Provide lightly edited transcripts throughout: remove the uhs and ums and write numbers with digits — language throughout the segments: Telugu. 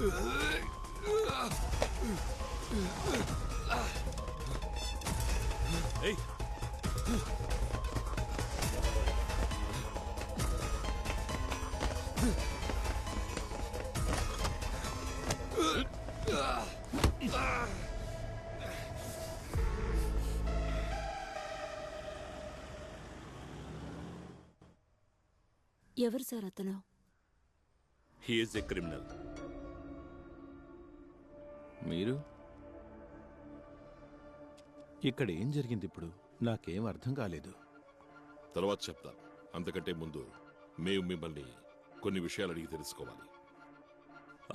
ఏయ్, ఎవరు సార్ అతను? He is a criminal. మీరు ఇక్కడ ఏం జరిగింది ఇప్పుడు? నాకేం అర్థం కాలేదు. తర్వాత చెప్తాను. అంతకంటే ముందు మేము మిమ్మల్ని కొన్ని విషయాలు అడిగి తెలుసుకోవాలి.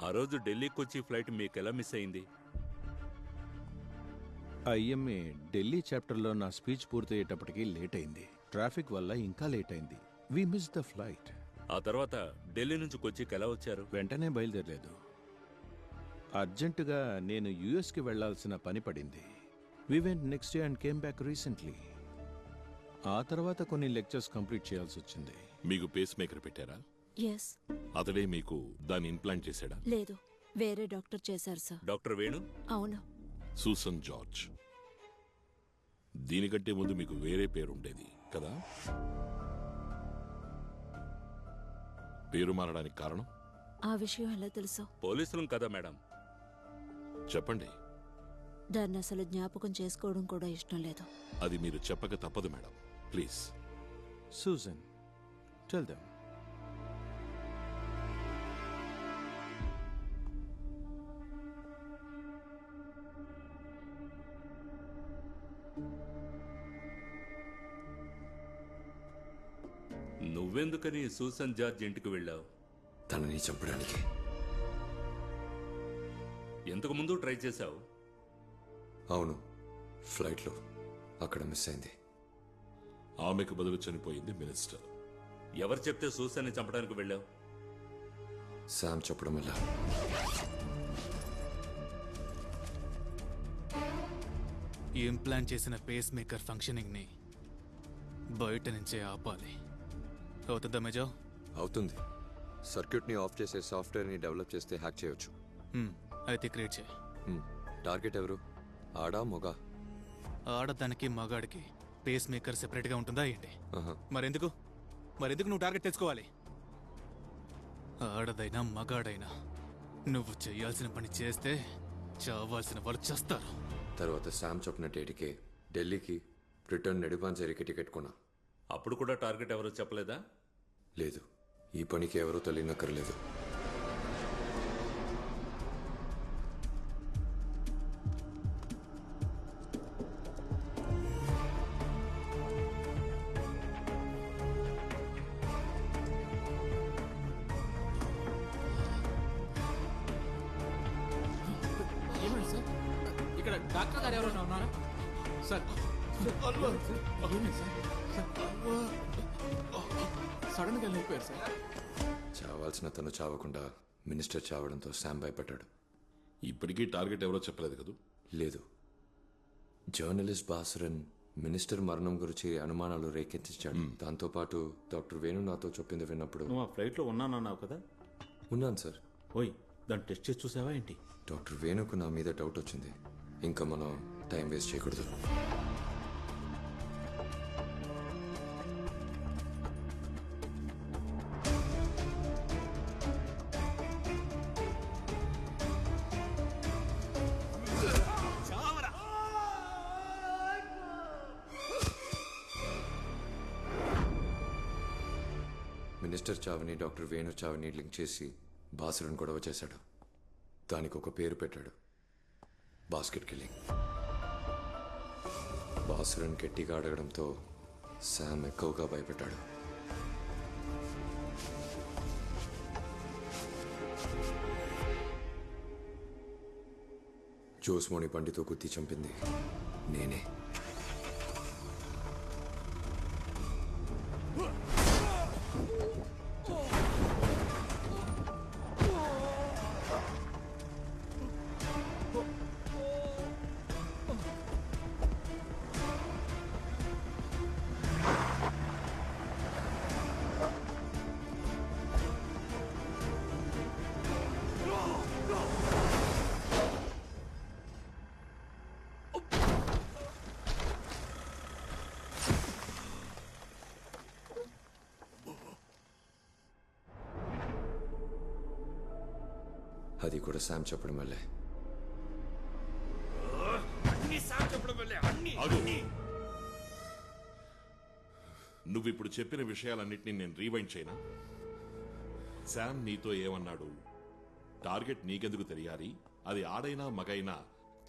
ఆ రోజు ఢిల్లీకి వచ్చి ఫ్లైట్ మీకు ఎలా మిస్ అయింది? ఐఎంఏ ఢిల్లీ చాప్టర్లో నా స్పీచ్ పూర్తయ్యేటప్పటికి లేట్ అయింది. ట్రాఫిక్ వల్ల ఇంకా లేట్ అయింది. We miss the flight. ఆ తర్వాత ఢిల్లీ నుంచి కొచ్చికి ఎలా వచ్చారు? వెంటనే బయలుదేరలేదు. అర్జెంటుగా నేను యుఎస్కి వెళ్లాల్సిన పని పడింది. We went next day and came back recently. ఆ తర్వాత కొన్ని లెక్చర్స్ కంప్లీట్ చేయాల్సి వచ్చింది. మీకు పేస్ మేకర్ పెట్టారా? ఎస్. అతడే మీకు దాన్ని ఇంప్లాంట్ చేశాడా? లేదు, వేరే డాక్టర్ చేశారు సార్. డాక్టర్ వేణు? అవును. Susan George. దీనికంటే ముందు మీకు వేరే పేరు ఉండేది కదా? పేరు మారడానికి కారణం? ఆ విషయం ఎలా తెలుసు? పోలీసులం కదా మేడం. చెప్పండి. దాన్ని అసలు జ్ఞాపకం చేసుకోవడం కూడా ఇష్టం లేదు. అది మీరు చెప్పక తప్పదు madam. Please. Susan, tell them. నువ్వెందుకని సూసన్ జార్జ్ ఇంటికి వెళ్ళావు? తనని చంపడానికి. ఎంతకు ముందు ట్రై చేశావు? అవును, ఫ్లైట్లో. అక్కడ మిస్ అయింది. ఆమెకు బదులు చనిపోయింది మినిస్టర్. ఎవరు చెప్తే సూసన్ని చంపడానికి వెళ్ళావు? శామ్ చెప్పడం వల్ల. ఇంప్లాంట్ చేసిన పేస్ మేకర్ ఫంక్షనింగ్ ని బయట నుంచే ఆపాలి. అవుతుందా మేజో? అవుతుంది. సర్క్యూట్ని ఆఫ్ చేసే సాఫ్ట్వేర్ని డెవలప్ చేస్తే హ్యాక్ చేయొచ్చు. అయితే క్రియేట్ చేయి. టార్గెట్ ఎవరు? ఆడా మొగా? ఆడదానికి మగాడికి పేస్ మేకర్ సెపరేట్గా ఉంటుందా ఏంటి? మరెందుకు నువ్వు టార్గెట్ తెచ్చుకోవాలి? ఆడదైనా మగాడైనా నువ్వు చేయాల్సిన పని చేస్తే చావాల్సిన వాళ్ళు చేస్తారు. తర్వాత శామ్ చెప్పిన డేట్కే ఢిల్లీకి రిటర్న్ అడ్వాన్స్ ఎరికే టికెట్ కొన్నా. అప్పుడు కూడా టార్గెట్ ఎవరో చెప్పలేదా? లేదు, ఈ పనికి ఎవరో తెలియనక్కర్లేదు. ఏమైంది సార్? ఇక్కడ డాక్టర్ గారు ఎవరైనా ఉన్నారా సార్? సడన్ గా లేపారు సార్. చావాల్సిన తను చావకుండా మినిస్టర్ చావడంతో శామ్ భయపడ్డాడు. ఇప్పటికీ టార్గెట్ ఎవరో చెప్పలేదు కదా? లేదు. జర్నలిస్ట్ బాసురన్ మినిస్టర్ మరణం గురించి అనుమానాలు రేకెత్తించాడు. దాంతోపాటు డాక్టర్ వేణు నాతో చెప్పింది విన్నప్పుడు. నువ్వు ఆ ఫ్లైట్లో ఉన్నానన్నావు కదా? ఉన్నాను సార్. ఓయ్, దాన్ని టెస్ట్ చేసి చూసావా ఏంటి? డాక్టర్ వేణుకు నా మీద డౌట్ వచ్చింది. ఇంకా మనం టైం వేస్ట్ చేయకూడదు. మినిస్టర్ చావుని డాక్టర్ వేణు చావుని లింక్ చేసి బాసురన్ గొడవ చేశాడు. దానికి ఒక పేరు పెట్టాడు, బాస్కెట్ కిల్లింగ్. బాసురన్ గట్టిగా అడగడంతో శామ్ ఎక్కువగా భయపెట్టాడు. జోస్మోని బండితో గుద్ది చంపింది నేనే. అది కూడా శామ్ చెప్పడం వల్లే. ఆగు. నువ్విప్పుడు చెప్పిన విషయాలన్నింటినీ నేను రీవైండ్ చేయనా? శామ్ నీతో ఏమన్నాడు? టార్గెట్ నీకెందుకు తెలియాలి? అది ఆడైనా మగైనా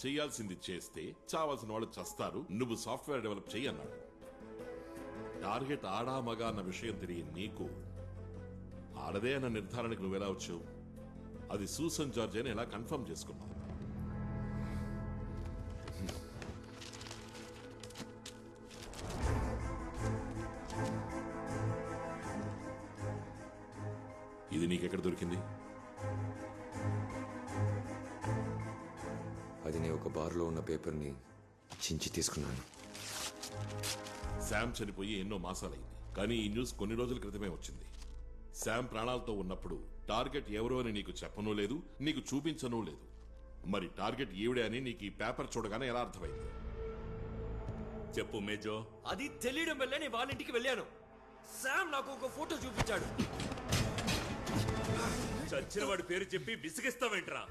చేయాల్సింది చేస్తే చావాల్సిన వాళ్ళు చస్తారు, నువ్వు సాఫ్ట్వేర్ డెవలప్ చెయ్యి అన్నాడు. టార్గెట్ ఆడా మగ అన్న విషయం తెలియని నీకు ఆడదే అన్న నిర్ధారణకు నువ్వెలా వచ్చావు? అది సూసన్ జార్జ్ అని ఎలా కన్ఫర్మ్ చేసుకున్నావు? ఇది నీకెక్కడ దొరికింది? అది నేను ఒక బార్లో ఉన్న పేపర్ని చించి తీసుకున్నాను. శామ్ చనిపోయి ఎన్నో మాసాలైంది, కానీ ఈ న్యూస్ కొన్ని రోజుల క్రితమే వచ్చింది. శామ్ ప్రాణాలతో ఉన్నప్పుడు టార్గెట్ ఎవరో అని నీకు చెప్పనూ లేదు, నీకు చూపించనూ లేదు. మరి టార్గెట్ ఈవిడే అని నీకు ఈ పేపర్ చూడగానే ఎలా అర్థమైంది? చెప్పు మేజో. అది తెలియడం వల్లే నేను వాళ్ళ ఇంటికి వెళ్ళాను. శామ్ నాకు ఒక ఫోటో చూపించాడు. చచ్చిన వాడి పేరు చెప్పి విసిగిస్తావేంట్రా?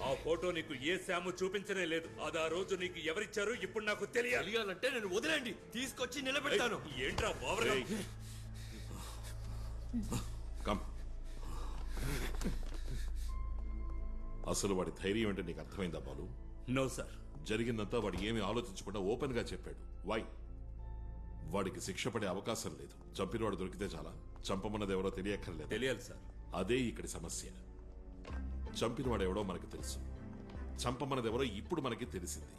ఆ ఫోటో నీకు ఏ శాము చూపించనే లేదు. అది ఆ రోజు నీకు ఎవరిచ్చారు ఇప్పుడు నాకు తెలియాలంటే నేను వదిలేండి, తీసుకొచ్చి నిలబెట్టాను. ఏంట్రా ఓవర్గా? కమ్. అసలు వాడి ధైర్యం ఏంటో నీకు అర్థమైందా బాలు? No sir. జరిగిందంతా వాడు ఏమీ ఆలోచించకుండా ఓపెన్ గా చెప్పాడు. వై? వాడికి శిక్ష పడే అవకాశం లేదు. చంపినవాడు దొరికితే చాలా, చంపమన్నది ఎవరో తెలియక్కర్లేదు. తెలియాలి సార్. అదే ఇక్కడి సమస్య. చంపినవాడు ఎవడో మనకు తెలుసు, చంపమన్నదెవరో ఇప్పుడు మనకి తెలిసింది.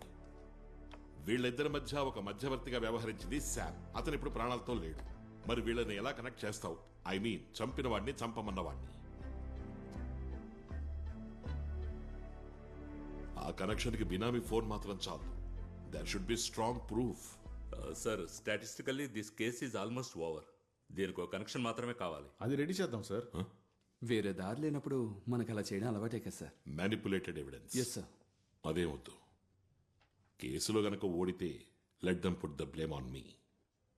వీళ్ళిద్దరి మధ్య ఒక మధ్యవర్తిగా వ్యవహరించింది శామ్. అతను ఇప్పుడు ప్రాణాలతో లేడు. మరి వీళ్ళని ఎలా కనెక్ట్ చేస్తావు? ఐ మీన్ చంపిన వాడిని, చంపమన్నవాడిని. ఆ కనెక్షన్ కి బినామీ ఫోన్ మాత్రం చాలు. There should be strong proof. Sir, statistically this case is almost over. దీనికి ఒక కనెక్షన్ మాత్రమే కావాలి. అది రెడీ చేద్దాం సార్. వేరే దారి లేనప్పుడు మనకు అలా చేయడం అలవాటే కదా sir. Manipulated evidence. Yes sir. అదే వద్దు. కేసులో గనక ఓడితే let them put the blame on me.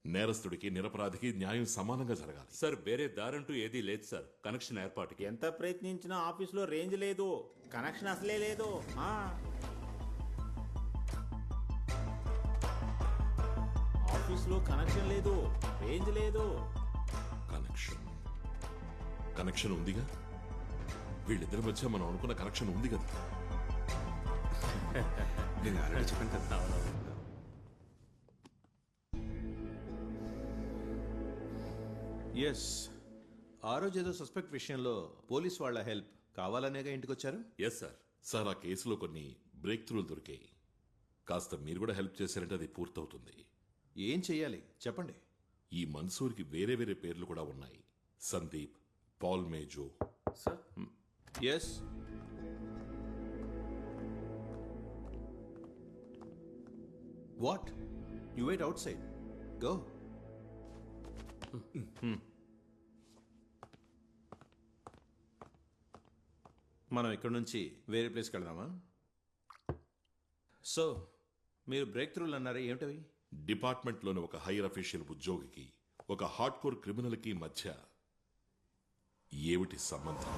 నేరస్తుడికి నిరపరాధికి న్యాయం సమానంగా జరగాలి. సార్, వేరే దారంటూ ఏదీ లేదు సార్ కనెక్షన్ ఏర్పాటుకి. ఎంత ప్రయత్నించినా ఆఫీస్లో రేంజ్ లేదు, కనెక్షన్ అసలే లేదు. ఆఫీస్లో కనెక్షన్ లేదు, రేంజ్ లేదు. కనెక్షన్ ఉందిగా. వీళ్ళిద్దరి మధ్య మనం అనుకున్న కనెక్షన్ ఉంది కదా. నేను ఆల్రెడీ చెప్పాను కదా. ఎస్, ఆ రోజు ఏదో సస్పెక్ట్ విషయంలో పోలీస్ వాళ్ళ హెల్ప్ కావాలనేగా ఇంటికి వచ్చారు. Yes sir. సార్, ఆ కేసులో కొన్ని బ్రేక్ త్రూలు దొరికాయి. కాస్త మీరు కూడా హెల్ప్ చేశారంటే అది పూర్తవుతుంది. ఏం చెయ్యాలి చెప్పండి. ఈ మన్సూర్కి వేరే వేరే పేర్లు కూడా ఉన్నాయి. సందీప్, పాల్ మేజో. Sir, yes, what? You wait outside. Go. మనం ఇక్కడ నుంచి వేరే ప్లేస్కి వెళ్దామా? సో మీరు బ్రేక్ త్రూలు అన్నారా, ఏమిటవి? డిపార్ట్మెంట్లోని ఒక హైయర్ అఫీషియల్ ఉద్యోగికి ఒక హార్డ్ కోర్ క్రిమినల్కి మధ్య ఏమిటి సంబంధం?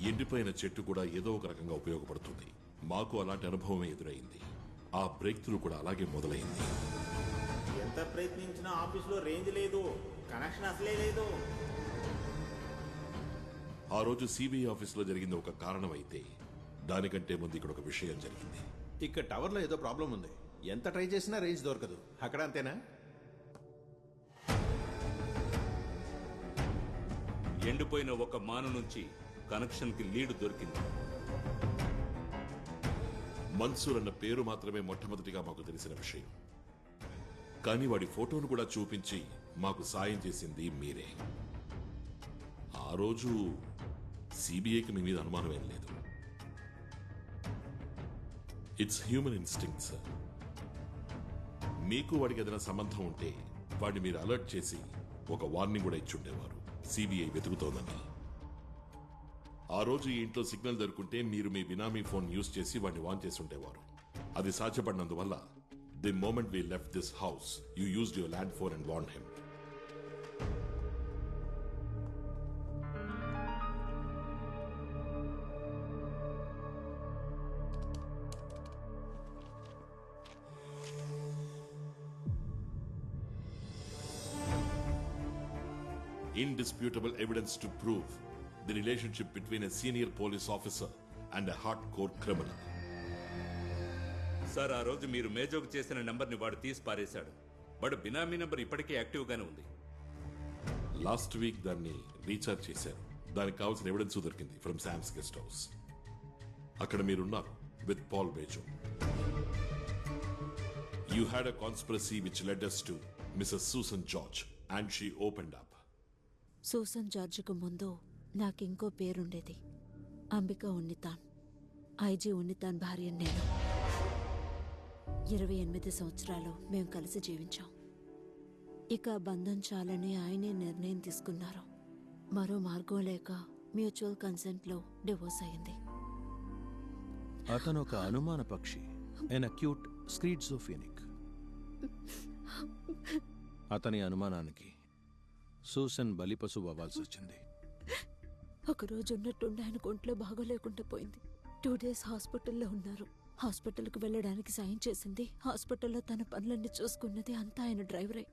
ఎండిపోయిన చెట్టు కూడా ఏదో ఒక రకంగా ఉపయోగపడుతుంది. మాకు అలాంటి అనుభవమే ఎదురైంది. ఆ బ్రేక్ త్రూ కూడా అలాగే మొదలైంది. ఎంత ప్రయత్నించినా ఆఫీస్లో రేంజ్ లేదు, కనెక్షన్ అసలే లేదు. ఆ రోజు సిబిఐ ఆఫీస్లో జరిగింది ఒక కారణం అయితే, దానికంటే ముందు ఇక్కడ ఒక విషయం జరిగింది. ఇక్కడ టవర్లో ఏదో ప్రాబ్లం ఉంది. ఎంత ట్రై చేసినా రేంజ్ దొరకదు. అక్కడ అంతేనా? ఎండిపోయిన ఒక మాను నుంచి కనెక్షన్ కి లీడ్ దొరికింది. మన్సూర్ అన్న పేరు మాత్రమే మొట్టమొదటిగా మాకు తెలిసిన విషయం. కానీ వాడి ఫోటోను కూడా చూపించి మాకు సాయం చేసింది మీరే. ఆ రోజు సిబిఐకి మీ మీద అనుమానం ఏం లేదు. It's human instinct sir. మీకు వాడికి ఏదైనా సంబంధం ఉంటే వాడిని మీరు అలర్ట్ చేసి ఒక వార్నింగ్ కూడా ఇచ్చుండేవారు, సిబిఐ వెతుకుతోందని. ఆ రోజు ఈ ఇంట్లో సిగ్నల్ దొరుకుంటే మీరు మీ బినామీ ఫోన్ యూజ్ చేసి వాడిని వాన్ చేసి ఉండేవారు. అది సాధ్యపడినందువల్ల The moment we left this house, you used your land phone and warned him. Indisputable evidence to prove the relationship between a senior police officer and a hardcore criminal. Sir ఆ రోజు మీరు మేజోకు చేసిన నంబర్ని వాడు తీసి పారేశాడు. బట్ బినామీ నంబర్ ఇప్పటికీ యాక్టివ్గానే ఉంది. లాస్ట్ వీక్ దాన్ని రీఛార్జ్ చేశారు. దానికి కావాల్సిన ఎవిడెన్స్ దొరికింది ఫ్రమ్ శామ్స్ గెస్ట్ హౌస్. అక్కడ మీరున్నారు విత్ పాల్ బేజో. You had a conspiracy which led us to Mrs Susan George and she opened up. Susan జార్జ్కు ముందు నాకింకో పేరుండేది, అంబిక ఉన్నితాన్. ఐజీ ఉన్నితాన్ భార్య నేను. 28 సంవత్సరాలు మేము కలిసి జీవించాం. ఇక ఆ బంధం చాలని ఆయనే నిర్ణయం తీసుకున్నారు. మరో మార్గం లేక మ్యూచువల్ కన్సెంట్లో డివోర్స్ అయింది. అతను ఒక అనుమాన పక్షి, ఎన్ అక్యూట్ స్క్రీడ్జోఫెనిక్. అతని అనుమానానికి సూసన్ బలిపశువు అవ్వాల్సి వచ్చింది. ఒకరోజు ఉన్నట్టుండి ఆయన ఒంట్లో బాగోలేకుండా పోయింది. 2 days హాస్పిటల్లో ఉన్నారు. హాస్పిటల్కి వెళ్ళడానికి సాయం చేసింది, హాస్పిటల్లో తన పనులన్నీ చూసుకున్నది అంతా ఆయన డ్రైవరే.